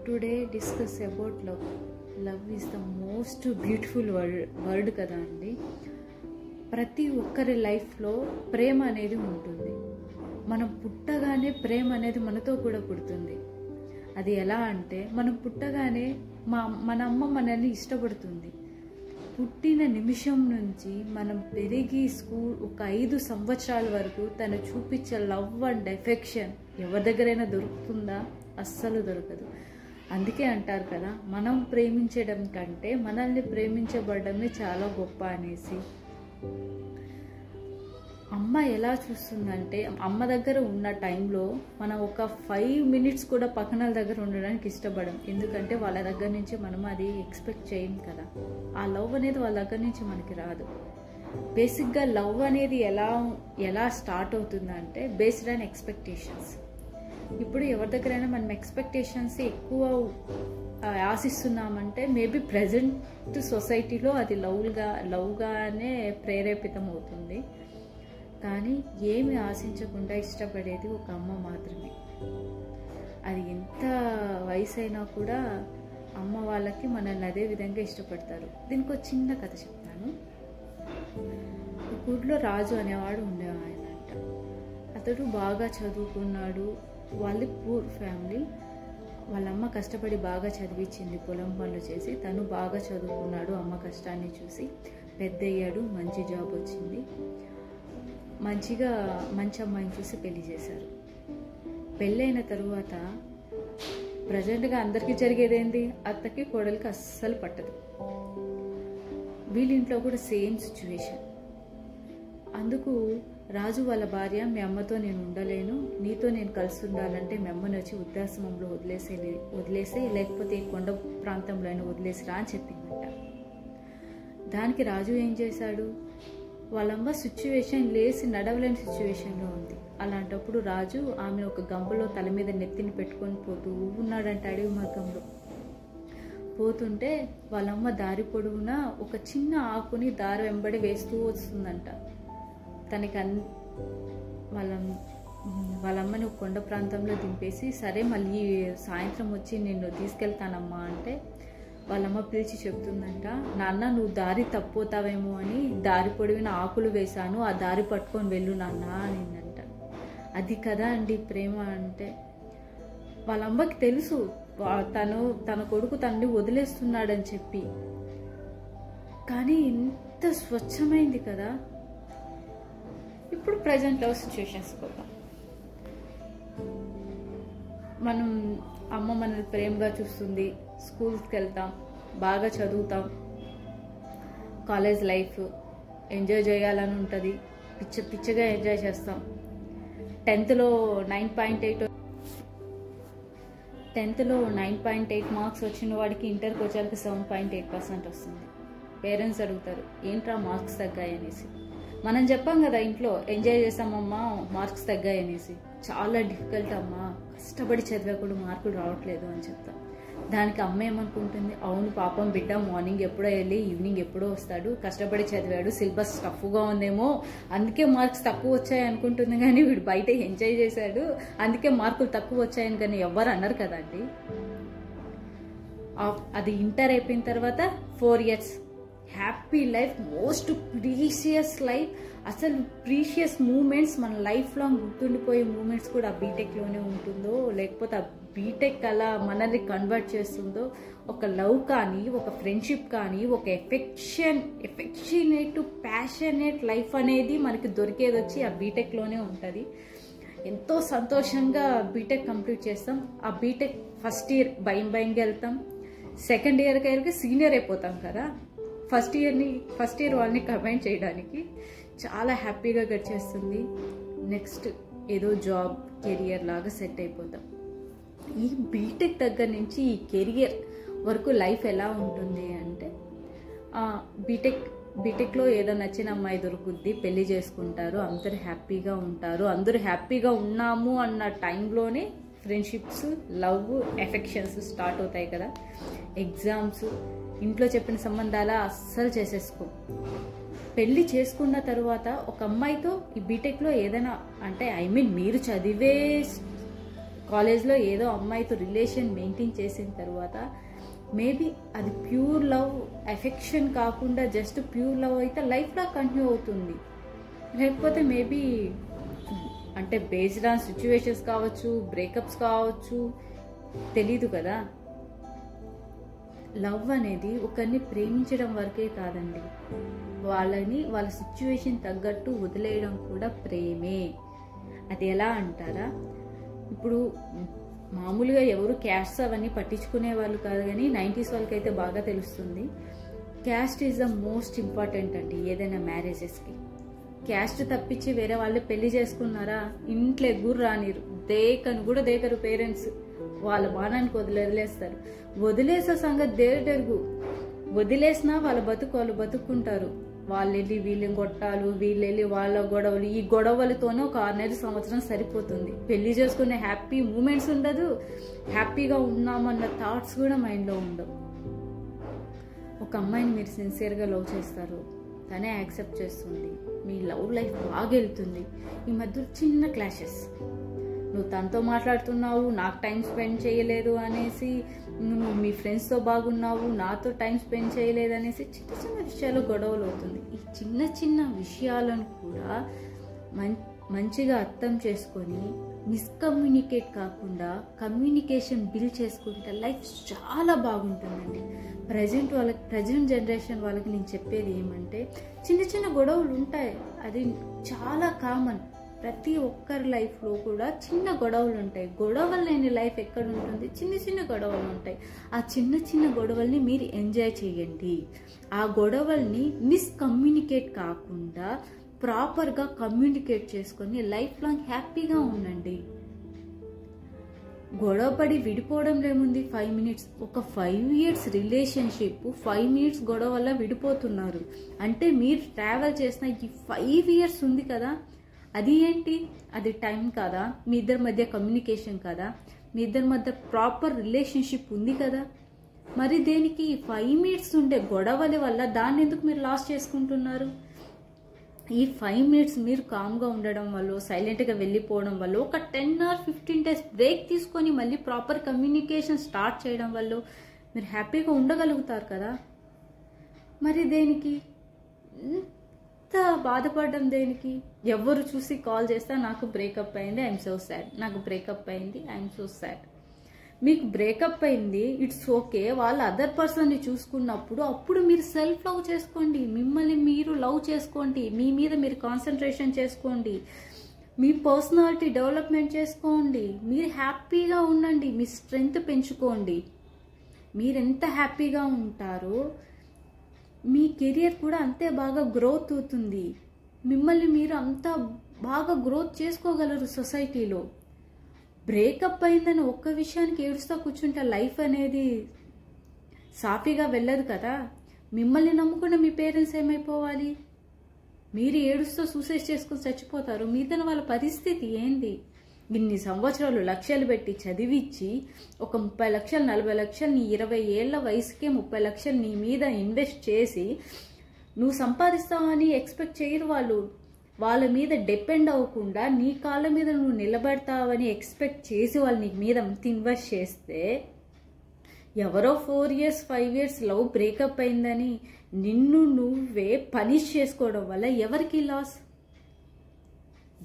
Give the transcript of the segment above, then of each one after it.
Today discuss about love. Love is the most beautiful word కదా అండి. ప్రతి ఒక్కరి లైఫ్లో ప్రేమ అనేది ఉంటుంది. మనం పుట్టగానే ప్రేమ అనేది మనతో కూడా పుడుతుంది. అది ఎలా అంటే, మనం పుట్టగానే మన అమ్మ మనల్ని ఇష్టపడుతుంది. పుట్టిన నిమిషం నుంచి మనం పెరిగి ఒక 5 సంవత్సరాల వరకు తను చూపించే లవ్ అండ్ ఎఫెక్షన్ ఎవరి దగ్గరైనా దొరుకుతుందా? అస్సలు దొరకదు. అందుకే అంటారు కదా, మనం ప్రేమించడం కంటే మనల్ని ప్రేమించబడమే చాలా గొప్ప అనేసి. అమ్మ ఎలా చూస్తుందంటే, అమ్మ దగ్గర ఉన్న టైంలో మనం ఒక 5 మినిట్స్ కూడా పక్కన దగ్గర ఉండడానికి ఇష్టపడం. ఎందుకంటే వాళ్ళ దగ్గర నుంచి మనం అది ఎక్స్పెక్ట్ చేయం కదా. ఆ లవ్ అనేది వాళ్ళ దగ్గర నుంచి మనకి రాదు. బేసిక్గా లవ్ అనేది ఎలా స్టార్ట్ అవుతుందంటే, బేస్డ్ ఆన్ ఎక్స్పెక్టేషన్స్. ఇప్పుడు ఎవరి దగ్గరైనా మనం ఎక్స్పెక్టేషన్స్ ఎక్కువ ఆశిస్తున్నామంటే మేబీ ప్రజెంట్ సొసైటీలో అది లవ్గానే ప్రేరేపితం అవుతుంది. కానీ ఏమి ఆశించకుండా ఇష్టపడేది ఒక అమ్మ మాత్రమే. అది ఎంత వయసు అయినా కూడా అమ్మ వాళ్ళకి మనల్ని అదే విధంగా ఇష్టపడతారు. దీనికి ఒక చిన్న కథ చెప్తాను. ఊళ్ళో రాజు అనేవాడు ఉండేవాయనంట. అతడు బాగా చదువుకున్నాడు. వాళ్ళది పూర్ ఫ్యామిలీ. వాళ్ళమ్మ కష్టపడి బాగా చదివించింది, పొలం పనులు చేసి. తను బాగా చదువుకున్నాడు. అమ్మ కష్టాన్ని చూసి పెద్ద అయ్యాడు. మంచి జాబ్ వచ్చింది. మంచి అమ్మాయిని చూసి పెళ్లి చేశారు. పెళ్ళైన తరువాత ప్రజెంట్గా అందరికీ జరిగేదేంటి? అత్తకి కోడలికి అస్సలు పట్టదు. వీళ్ళింట్లో కూడా సేమ్ సిచ్యువేషన్. అందుకు రాజు వాళ్ళ భార్య, మీ అమ్మతో నేను ఉండలేను, నీతో నేను కలిసి ఉండాలంటే మీ అమ్మని వచ్చి వృద్ధాశ్రమంలో వదిలేసే, లేకపోతే కొండ ప్రాంతంలో అయినా వదిలేసిరా అని చెప్పిందంట. దానికి రాజు ఏం చేశాడు? వాళ్ళమ్మ సిచ్యువేషన్ లేసి నడవలేని సిచ్యువేషన్లో ఉంది. అలాంటప్పుడు రాజు ఆమె ఒక గంపలో తల మీద నెత్తిని పెట్టుకొని పోతూ ఉన్నాడంట. అడవి మార్గంలో పోతుంటే వాళ్ళమ్మ దారి పొడవునా ఒక చిన్న ఆకుని దారి వెంబడి వేస్తూ వస్తుందంట. తనకి వాళ్ళమ్మని ఒక కొండ ప్రాంతంలో దింపేసి, సరే మళ్ళీ సాయంత్రం వచ్చి నిన్ను తీసుకెళ్తానమ్మా అంటే, వాళ్ళమ్మ పిలిచి చెప్తుందంట, నాన్న నువ్వు దారి తప్పిపోతావేమో అని దారి పొడివిన ఆకులు వేశాను, ఆ దారి పట్టుకొని వెళ్ళు నాన్న అనిందంట. అది కదా అండి ప్రేమ అంటే. వాళ్ళమ్మకి తెలుసు తన కొడుకు తనని వదిలేస్తున్నాడని చెప్పి, కానీ ఇంత స్వచ్ఛమైంది కదా. ఇప్పుడు ప్రజెంట్ లవ్ సిచ్యువేషన్స్ కూడా మనం అమ్మ మనల్ని ప్రేమగా చూస్తుంది. స్కూల్స్కి వెళ్తాం, బాగా చదువుతాం, కాలేజ్ లైఫ్ ఎంజాయ్ చేయాలని ఉంటుంది. పిచ్చగా ఎంజాయ్ చేస్తాం. 10th లో 9.8 మార్క్స్ వచ్చిన వాడికి ఇంటర్కి వచ్చాక 7.8% వస్తుంది. పేరెంట్స్ అడుగుతారు, ఏంట్రా మార్క్స్ తగ్గాయి అనేసి. మనం చెప్పాం కదా ఇంట్లో, ఎంజాయ్ చేస్తామమ్మా మార్క్స్ తగ్గాయి అనేసి. చాలా డిఫికల్ట్ అమ్మా, కష్టపడి చదివా కూడా మార్కులు రావట్లేదు అని చెప్తాం. దానికి అమ్మ ఏమనుకుంటుంది? అవును పాపం బిడ్డ మార్నింగ్ ఎప్పుడో వెళ్ళి ఈవినింగ్ ఎప్పుడో వస్తాడు, కష్టపడి చదివాడు, సిలబస్ టఫ్గా ఉందేమో అందుకే మార్క్స్ తక్కువ వచ్చాయి అనుకుంటుంది. కానీ వీడు బయట ఎంజాయ్ చేశాడు అందుకే మార్కులు తక్కువ వచ్చాయని కానీ ఎవ్వరు అన్నారు కదండి. అది ఇంటర్ అయిపోయిన తర్వాత 4 years happy life, most precious life. అసలు ప్రీషియస్ మూమెంట్స్, మన లైఫ్ లాంగ్ గుర్తుండిపోయే మూమెంట్స్ కూడా ఆ బీటెక్లోనే ఉంటుందో, లేకపోతే ఆ బీటెక్ అలా మనల్ని కన్వర్ట్ చేస్తుందో. ఒక లవ్ కానీ, ఒక ఫ్రెండ్షిప్ కానీ, ఒక ఎఫెక్షనేట్ ప్యాషనేట్ లైఫ్ అనేది మనకి దొరికేది వచ్చి ఆ బీటెక్లోనే ఉంటుంది. ఎంతో సంతోషంగా బీటెక్ కంప్లీట్ చేస్తాం. ఆ బీటెక్ ఫస్ట్ ఇయర్ భయంగా వెళ్తాం. సెకండ్ ఇయర్కి వెళ్ళి సీనియర్ అయిపోతాం కదా. ఫస్ట్ ఇయర్ వాళ్ళని కమెంట్ చేయడానికి చాలా హ్యాపీగా గడిచేస్తుంది. నెక్స్ట్ ఏదో జాబ్ కెరియర్ లాగా సెట్ అయిపోతాం. ఈ బీటెక్ దగ్గర నుంచి ఈ కెరియర్ వరకు లైఫ్ ఎలా ఉంటుంది అంటే, బీటెక్లో ఏదో నచ్చిన అమ్మాయి దొరుకుద్ది, పెళ్లి చేసుకుంటారు, అందరు హ్యాపీగా ఉంటారు. అందరూ హ్యాపీగా ఉన్నాము అన్న టైంలోనే ఫ్రెండ్షిప్స్, లవ్, ఎఫెక్షన్స్ స్టార్ట్ అవుతాయి కదా. ఎగ్జామ్స్, ఇంట్లో చెప్పిన సంబంధాల అస్సలు చేసేసుకో. పెళ్లి చేసుకున్న తరువాత ఒక అమ్మాయితో ఈ బీటెక్లో ఏదైనా అంటే మీరు కాలేజ్లో ఏదో అమ్మాయితో రిలేషన్ మెయింటైన్ చేసిన తర్వాత మేబీ అది ప్యూర్ లవ్, ఎఫెక్షన్ కాకుండా జస్ట్ ప్యూర్ లవ్ అయితే లైఫ్లో కంటిన్యూ అవుతుంది. లేకపోతే మేబీ అంటే బేస్డ్ ఆన్ సిచ్యువేషన్స్ కావచ్చు, బ్రేకప్స్ కావచ్చు, తెలీదు కదా. లవ్ అనేది ఒకరిని ప్రేమించడం వరకే కాదండి, వాళ్ళ సిచ్యువేషన్ తగ్గట్టు వదిలేయడం కూడా ప్రేమే. అది ఎలా అంటారా, ఇప్పుడు మామూలుగా ఎవరు క్యాస్ట్ అవన్నీ పట్టించుకునే వాళ్ళు కాదు, కానీ 90s వాళ్ళకైతే బాగా తెలుస్తుంది. Caste is the most important అండి ఏదైనా మ్యారేజెస్కి. క్యాస్ట్ తప్పించి వేరే వాళ్ళు పెళ్లి చేసుకున్నారా, ఇంట్లో ఎగురు రానిరు, దేకరు పేరెంట్స్. వాళ్ళ బాణానికి వదిలేస్తారు. వదిలేసే సంగతి దేవుడెరుగు. వదిలేసినా వాళ్ళ వాళ్ళు బతుక్కుంటారు. వాళ్ళు వెళ్ళి వీళ్ళని కొట్టాలు, వీళ్ళు వెళ్ళి వాళ్ళ గొడవలు, ఈ గొడవలతోనే ఒక 6 నెలల సంవత్సరం సరిపోతుంది. పెళ్లి చేసుకునే హ్యాపీ మూమెంట్స్ ఉండదు, హ్యాపీగా ఉన్నామన్న థాట్స్ కూడా మైండ్లో ఉండవు. ఒక అమ్మాయిని మీరు సిన్సియర్గా లవ్ చేస్తారు, తనే యాక్సెప్ట్ చేస్తుంది, మీ లవ్ లైఫ్ బాగా వెళ్తుంది. ఈ మధ్య చిన్న క్లాషెస్, నువ్వు తనతో మాట్లాడుతున్నావు, నాకు టైం స్పెండ్ చేయలేదు అనేసి, నువ్వు మీ ఫ్రెండ్స్తో బాగున్నావు, నాతో టైం స్పెండ్ చేయలేదు అనేసి చిన్న చిన్న విషయాలు గొడవలు అవుతుంది. ఈ చిన్న చిన్న విషయాలను కూడా మంచిగా అర్థం చేసుకొని మిస్కమ్యూనికేట్ కాకుండా కమ్యూనికేషన్ బిల్డ్ చేసుకుంటే లైఫ్ చాలా బాగుంటుందండి. ప్రజెంట్ జనరేషన్ వాళ్ళకి నేను చెప్పేది ఏమంటే, చిన్న చిన్న గొడవలు ఉంటాయి, అది చాలా కామన్. ప్రతి ఒక్కరి లైఫ్లో కూడా చిన్న గొడవలు ఉంటాయి. గొడవలు లేని లైఫ్ ఎక్కడ ఉంటుంది? చిన్న చిన్న గొడవలు ఉంటాయి. ఆ చిన్న చిన్న గొడవల్ని మీరు ఎంజాయ్ చేయండి. ఆ గొడవల్ని మిస్కమ్యూనికేట్ కాకుండా ప్రాపర్గా కమ్యూనికేట్ చేసుకొని లైఫ్ లాంగ్ హ్యాపీగా ఉండండి. గొడవపడి విడిపోవడం ఏముంది? 5 minutes. ఒక 5 years రిలేషన్షిప్ 5 minutes గొడవ వల్ల విడిపోతున్నారు అంటే మీరు ట్రావెల్ చేసిన ఈ 5 years ఉంది కదా, అది ఏంటి? అది టైం కాదా? మీ ఇద్దరి మధ్య కమ్యూనికేషన్ కదా? మీ ఇద్దరి మధ్య ప్రాపర్ రిలేషన్షిప్ ఉంది కదా? మరి దేనికి 5 minutes ఉండే గొడవల వల్ల దాన్ని ఎందుకు మీరు లాస్ చేసుకుంటున్నారు? ఈ 5 minutes మీరు కామ్గా ఉండడం వల్ల, సైలెంట్గా వెళ్ళిపోవడం వల్ల, ఒక 10 or 15 days బ్రేక్ తీసుకొని మళ్ళీ ప్రాపర్ కమ్యూనికేషన్ స్టార్ట్ చేయడం వల్ల మీరు హ్యాపీగా ఉండగలుగుతారు కదా. మరి దేనికి ఇంత బాధపడడం దేనికి? ఎవరు చూసి కాల్ చేస్తా నాకు బ్రేకప్ అయింది, ఐఎమ్ సో సాడ్, నాకు బ్రేకప్ అయింది, ఐఎమ్ సో సాడ్. మీకు బ్రేకప్ అయింది, ఇట్స్ ఓకే. వాళ్ళ అదర్ పర్సన్ని చూసుకున్నప్పుడు అప్పుడు మీరు సెల్ఫ్ లవ్ చేసుకోండి, మిమ్మల్ని మీరు లవ్ చేసుకోండి, మీ మీద మీరు కాన్సన్ట్రేషన్ చేసుకోండి, మీ పర్సనాలిటీ డెవలప్మెంట్ చేసుకోండి, మీరు హ్యాపీగా ఉండండి, మీ స్ట్రెంగ్త్ పెంచుకోండి. మీరు ఎంత హ్యాపీగా ఉంటారో మీ కెరియర్ కూడా అంతే బాగా గ్రోత్ అవుతుంది. మిమ్మల్ని మీరు అంత బాగా గ్రోత్ చేసుకోగలరు సొసైటీలో. బ్రేకప్ అయిందని ఒక్క విషయానికి ఏడుస్తూ కూర్చుంటే లైఫ్ అనేది సాఫీగా వెళ్ళదు కదా. మిమ్మల్ని నమ్ముకున్న మీ పేరెంట్స్ ఏమైపోవాలి? మీరు ఏడుస్తూ సూసైడ్ చేసుకుని చచ్చిపోతారు. మీదన వాళ్ళ పరిస్థితి ఏంది? ఇన్ని సంవత్సరాలు లక్షలు పెట్టి చదివించి ఒక 30 లక్షలు 40 లక్షలు నీ 20 ఏళ్ల వయసుకే 30 లక్షలు నీ మీద ఇన్వెస్ట్ చేసి నువ్వు సంపాదిస్తావని ఎక్స్పెక్ట్ చేయరు వాళ్ళు. వాళ్ళ మీద డిపెండ్ అవ్వకుండా నీ కాళ్ళ మీద నువ్వు నిలబడతావని ఎక్స్పెక్ట్ చేసి వాళ్ళు నీ మీద ఇన్వెస్ట్ చేస్తే, ఎవరో 4 years 5 years లవ్ బ్రేకప్ అయిందని నిన్ను నువ్వే పనిష్ చేసుకోవడం వల్ల ఎవరికి లాస్?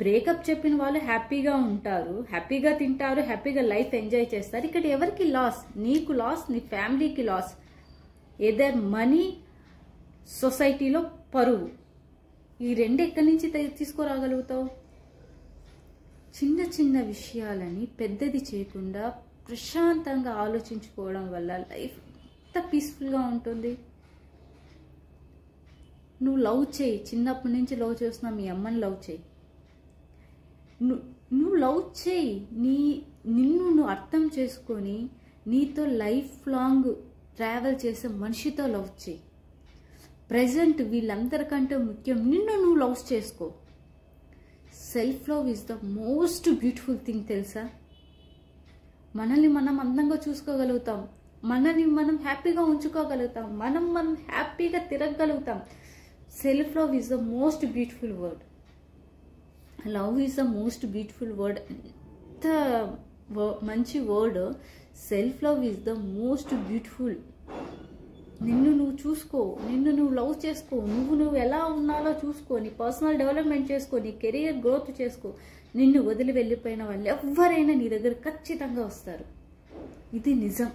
బ్రేకప్ చెప్పిన వాళ్ళు హ్యాపీగా ఉంటారు, హ్యాపీగా తింటారు, హ్యాపీగా లైఫ్ ఎంజాయ్ చేస్తారు. ఇక్కడ ఎవరికి లాస్? నీకు లాస్, నీ ఫ్యామిలీకి లాస్. ఏదర్ మనీ, సొసైటీలో పరువు. ఈ రెండు ఎక్కడి నుంచి తీసుకురాగలుగుతావు? చిన్న చిన్న విషయాలని పెద్దది చేయకుండా ప్రశాంతంగా ఆలోచించుకోవడం వల్ల లైఫ్ ఎంత పీస్ఫుల్గా ఉంటుంది. నువ్వు లవ్ చేయి, చిన్నప్పటి నుంచి లవ్ చేస్తున్నా మీ అమ్మని లవ్ చేయి, నువ్వు లవ్ చేయి, నిన్ను నువ్వు అర్థం చేసుకొని నీతో లైఫ్ లాంగ్ ట్రావెల్ చేసే మనిషితో లవ్ చేయి. ప్రజెంట్ వీళ్ళందరికంటే ముఖ్యం నిన్ను నువ్వు లవ్ చేసుకో. Self love is the most beautiful thing తెలుసా? మనల్ని మనం అందంగా చూసుకోగలుగుతాం, మనల్ని మనం హ్యాపీగా ఉంచుకోగలుగుతాం, మనం హ్యాపీగా తిరగగలుగుతాం. Self love is the most beautiful word. Love is the most beautiful word. ఎంత మంచి word, self love is the most beautiful. నిన్ను నువ్వు చూసుకో, నిన్ను నువ్వు లవ్ చేసుకో, నువ్వు ఎలా ఉన్నాలో చూసుకో, నీ పర్సనల్ డెవలప్మెంట్ చేసుకో, నీ కెరియర్ గ్రోత్ చేసుకో. నిన్ను వదిలి వెళ్ళిపోయిన వాళ్ళు ఎవరైనా నీ దగ్గర ఖచ్చితంగా వస్తారు. ఇది నిజం.